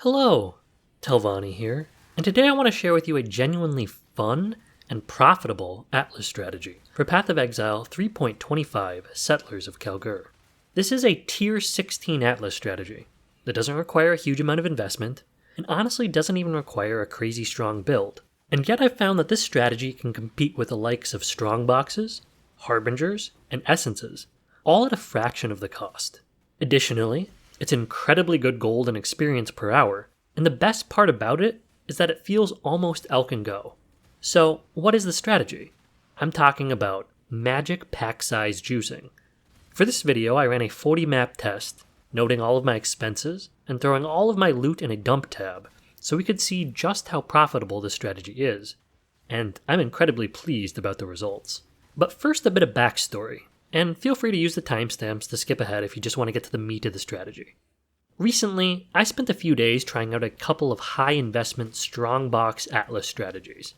Hello, Telvani here, and today I want to share with you a genuinely fun and profitable Atlas strategy for Path of Exile 3.25 Settlers of Kalguur. This is a Tier 16 Atlas strategy that doesn't require a huge amount of investment, and honestly doesn't even require a crazy strong build. And yet I've found that this strategy can compete with the likes of Strongboxes, Harbingers, and Essences, all at a fraction of the cost. Additionally, it's incredibly good gold and experience per hour, and the best part about it is that it feels almost elk and go. So, what is the strategy? I'm talking about magic pack size juicing. For this video, I ran a 40 map test, noting all of my expenses, and throwing all of my loot in a dump tab, so we could see just how profitable this strategy is, and I'm incredibly pleased about the results. But first, a bit of backstory, and feel free to use the timestamps to skip ahead if you just want to get to the meat of the strategy. Recently, I spent a few days trying out a couple of high-investment strongbox Atlas strategies,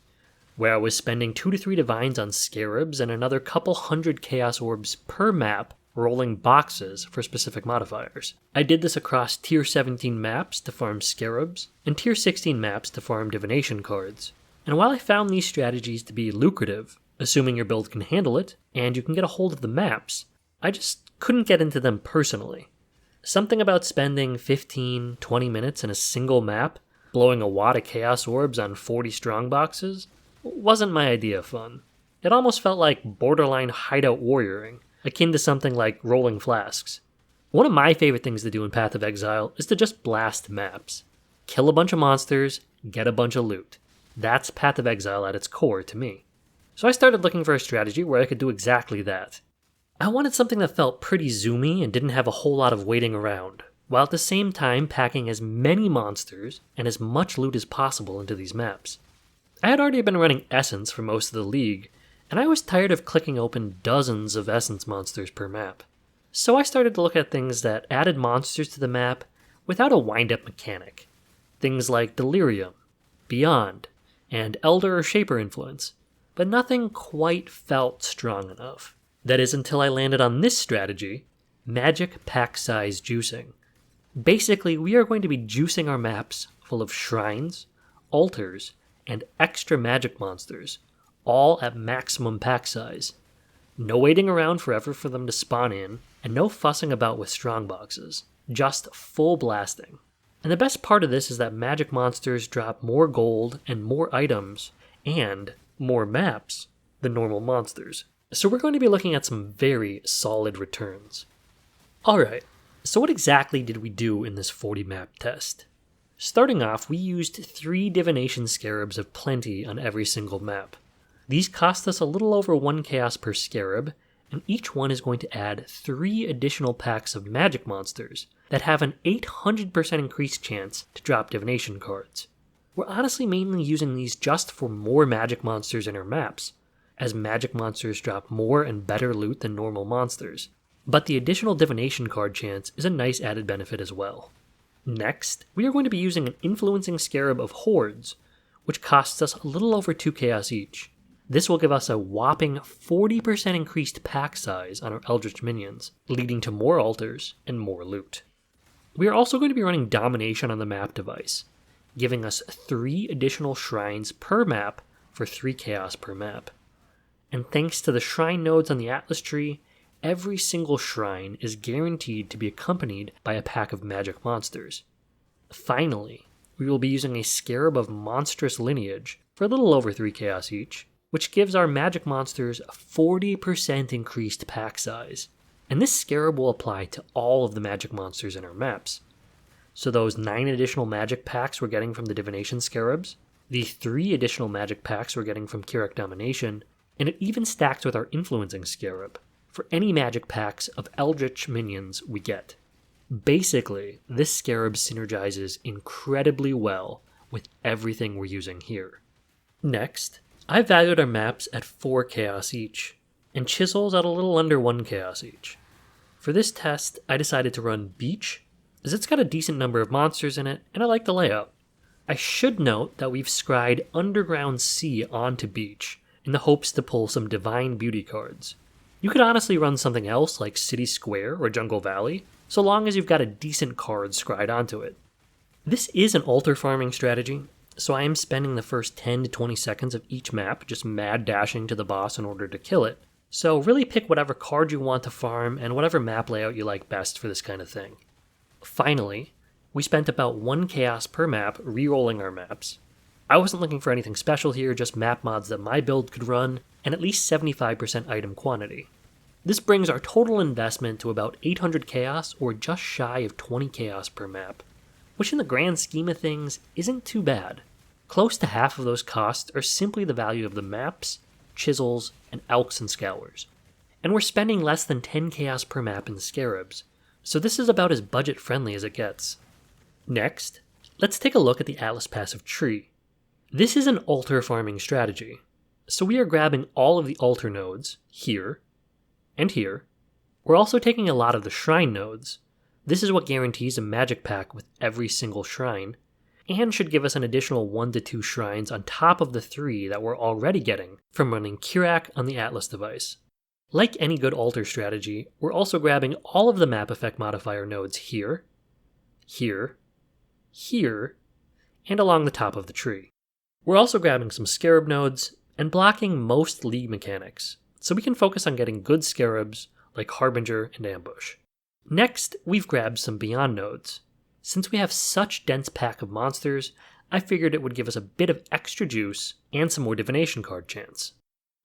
where I was spending 2 to 3 divines on Scarabs and another couple hundred Chaos Orbs per map rolling boxes for specific modifiers. I did this across Tier 17 maps to farm Scarabs, and Tier 16 maps to farm Divination cards. And while I found these strategies to be lucrative, assuming your build can handle it, and you can get a hold of the maps, I just couldn't get into them personally. Something about spending 15-20 minutes in a single map, blowing a wad of Chaos Orbs on 40 strongboxes, wasn't my idea of fun. It almost felt like borderline hideout warrioring, akin to something like rolling flasks. One of my favorite things to do in Path of Exile is to just blast maps. Kill a bunch of monsters, get a bunch of loot. That's Path of Exile at its core to me. So I started looking for a strategy where I could do exactly that. I wanted something that felt pretty zoomy and didn't have a whole lot of waiting around, while at the same time packing as many monsters and as much loot as possible into these maps. I had already been running Essence for most of the league, and I was tired of clicking open dozens of Essence monsters per map. So I started to look at things that added monsters to the map without a wind-up mechanic. Things like Delirium, Beyond, and Elder or Shaper influence, but nothing quite felt strong enough. That is until I landed on this strategy, Magic Pack Size Juicing. Basically, we are going to be juicing our maps full of shrines, altars, and extra magic monsters, all at maximum pack size. No waiting around forever for them to spawn in, and no fussing about with strongboxes. Just full blasting. And the best part of this is that magic monsters drop more gold and more items, and more maps than normal monsters. So we're going to be looking at some very solid returns. Alright, so what exactly did we do in this 40 map test? Starting off, we used 3 Divination Scarabs of plenty on every single map. These cost us a little over 1 chaos per Scarab, and each one is going to add 3 additional packs of magic monsters that have an 800% increased chance to drop Divination cards. We're honestly mainly using these just for more magic monsters in our maps, as magic monsters drop more and better loot than normal monsters, but the additional Divination card chance is a nice added benefit as well. Next, we are going to be using an Influencing Scarab of Hordes, which costs us a little over 2 chaos each. This will give us a whopping 40% increased pack size on our Eldritch minions, leading to more altars and more loot. We are also going to be running Domination on the map device, giving us 3 additional shrines per map for 3 chaos per map. And thanks to the shrine nodes on the Atlas tree, every single shrine is guaranteed to be accompanied by a pack of magic monsters. Finally, we will be using a Scarab of Monstrous Lineage for a little over 3 chaos each, which gives our magic monsters a 40% increased pack size. And this Scarab will apply to all of the magic monsters in our maps. So those 9 additional magic packs we're getting from the Divination Scarabs, the 3 additional magic packs we're getting from Kirac Domination, and it even stacks with our Influencing Scarab for any magic packs of Eldritch minions we get. Basically, this Scarab synergizes incredibly well with everything we're using here. Next, I valued our maps at 4 chaos each, and Chisels at a little under 1 chaos each. For this test, I decided to run Beach, as it's got a decent number of monsters in it, and I like the layout. I should note that we've scried Underground Sea onto Beach, in the hopes to pull some Divine Beauty cards. You could honestly run something else like City Square or Jungle Valley, so long as you've got a decent card scried onto it. This is an altar farming strategy, so I am spending the first 10 to 20 seconds of each map just mad dashing to the boss in order to kill it. So really pick whatever card you want to farm and whatever map layout you like best for this kind of thing. Finally, we spent about 1 chaos per map re-rolling our maps. I wasn't looking for anything special here, just map mods that my build could run, and at least 75% item quantity. This brings our total investment to about 800 chaos, or just shy of 20 chaos per map, which in the grand scheme of things isn't too bad. Close to half of those costs are simply the value of the maps, chisels, and elks and scours. And we're spending less than 10 chaos per map in the Scarabs, so this is about as budget friendly as it gets. Next, let's take a look at the Atlas Passive Tree. This is an altar farming strategy, so we are grabbing all of the altar nodes, here, and here. We're also taking a lot of the shrine nodes. This is what guarantees a magic pack with every single shrine, and should give us an additional 1 to 2 shrines on top of the 3 that we're already getting from running Kirak on the Atlas device. Like any good altar strategy, we're also grabbing all of the map effect modifier nodes here, here, here, and along the top of the tree. We're also grabbing some Scarab nodes and blocking most league mechanics, so we can focus on getting good Scarabs like Harbinger and Ambush. Next, we've grabbed some Beyond nodes. Since we have such dense pack of monsters, I figured it would give us a bit of extra juice and some more divination card chance.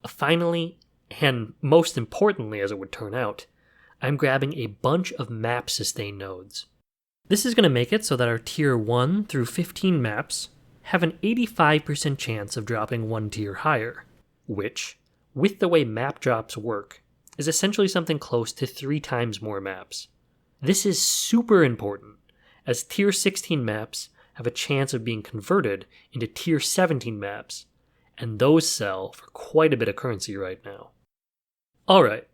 Finally, and most importantly as it would turn out, I'm grabbing a bunch of map sustain nodes. This is going to make it so that our tier 1 through 15 maps have an 85% chance of dropping 1 tier higher, which, with the way map drops work, is essentially something close to 3 times more maps. This is super important, as tier 16 maps have a chance of being converted into tier 17 maps, and those sell for quite a bit of currency right now. Alright,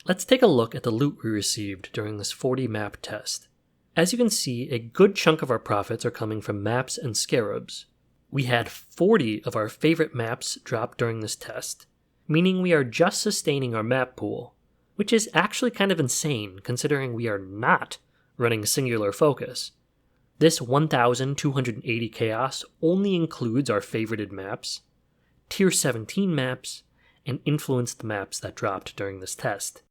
let's take a look at the loot we received during this 40 map test. As you can see, a good chunk of our profits are coming from maps and Scarabs. We had 40 of our favorite maps drop during this test, meaning we are just sustaining our map pool, which is actually kind of insane considering we are not running singular focus. This 1,280 chaos only includes our favorited maps, tier 17 maps, and influenced maps that dropped during this test.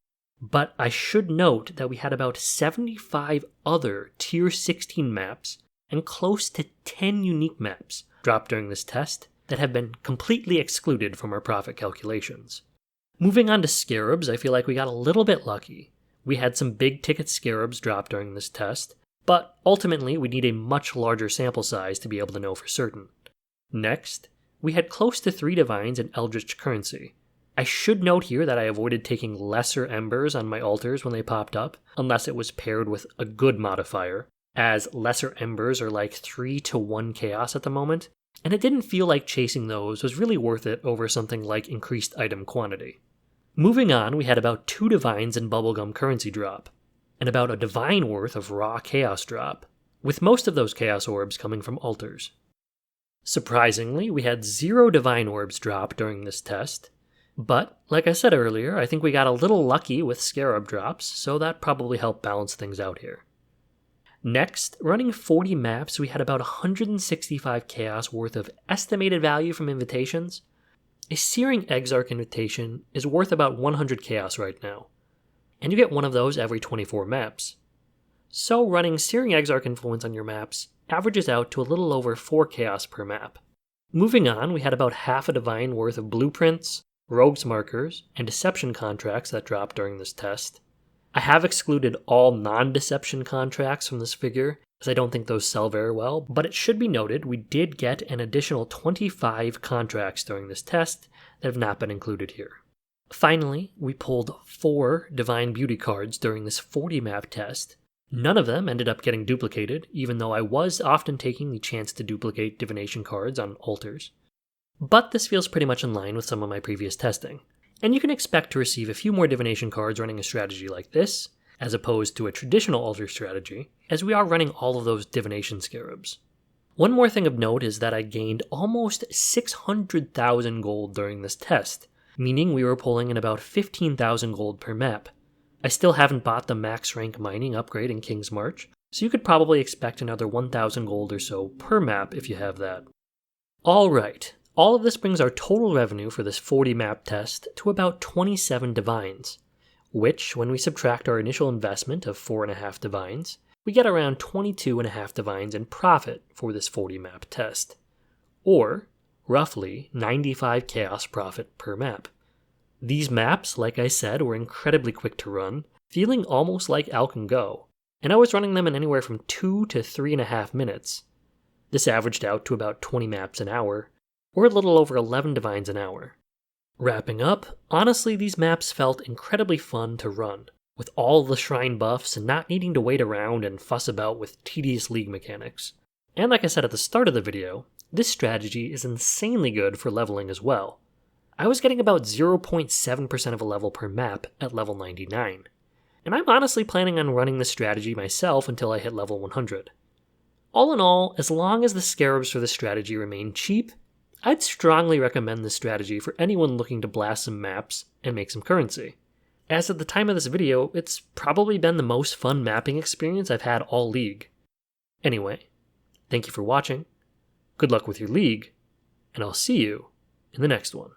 But I should note that we had about 75 other tier 16 maps and close to 10 unique maps dropped during this test that have been completely excluded from our profit calculations. Moving on to Scarabs, I feel like we got a little bit lucky. We had some big ticket Scarabs drop during this test, but ultimately we need a much larger sample size to be able to know for certain. Next, we had close to 3 Divines and Eldritch currency. I should note here that I avoided taking lesser embers on my altars when they popped up, unless it was paired with a good modifier, as lesser embers are like 3 to 1 chaos at the moment, and it didn't feel like chasing those was really worth it over something like increased item quantity. Moving on, we had about 2 Divines and Bubblegum currency drop, and about a Divine worth of raw chaos drop, with most of those chaos orbs coming from altars. Surprisingly, we had 0 Divine orbs drop during this test, but, like I said earlier, I think we got a little lucky with Scarab drops, so that probably helped balance things out here. Next, running 40 maps, we had about 165 chaos worth of estimated value from invitations. A Searing Exarch invitation is worth about 100 chaos right now, and you get one of those every 24 maps. So running Searing Exarch influence on your maps averages out to a little over 4 chaos per map. Moving on, we had about half a Divine worth of blueprints, rogues markers, and deception contracts that dropped during this test. I have excluded all non-deception contracts from this figure, as I don't think those sell very well, but it should be noted we did get an additional 25 contracts during this test that have not been included here. Finally, we pulled 4 Divine Beauty cards during this 40 map test. None of them ended up getting duplicated, even though I was often taking the chance to duplicate divination cards on altars. But this feels pretty much in line with some of my previous testing, and you can expect to receive a few more divination cards running a strategy like this, as opposed to a traditional altar strategy, as we are running all of those divination Scarabs. One more thing of note is that I gained almost 600,000 gold during this test, meaning we were pulling in about 15,000 gold per map. I still haven't bought the max rank mining upgrade in King's March, so you could probably expect another 1,000 gold or so per map if you have that. Alright, all of this brings our total revenue for this 40 map test to about 27 divines, which, when we subtract our initial investment of 4.5 divines, we get around 22.5 divines in profit for this 40 map test, or roughly 95 chaos profit per map. These maps, like I said, were incredibly quick to run, feeling almost like Alk & Go, and I was running them in anywhere from 2 to 3.5 minutes. This averaged out to about 20 maps an hour, or a little over 11 divines an hour. Wrapping up, honestly these maps felt incredibly fun to run, with all the shrine buffs and not needing to wait around and fuss about with tedious league mechanics. And like I said at the start of the video, this strategy is insanely good for leveling as well. I was getting about 0.7% of a level per map at level 99, and I'm honestly planning on running this strategy myself until I hit level 100. All in all, as long as the scarabs for this strategy remain cheap, I'd strongly recommend this strategy for anyone looking to blast some maps and make some currency. As at the time of this video, it's probably been the most fun mapping experience I've had all League. Anyway, thank you for watching, good luck with your League, and I'll see you in the next one.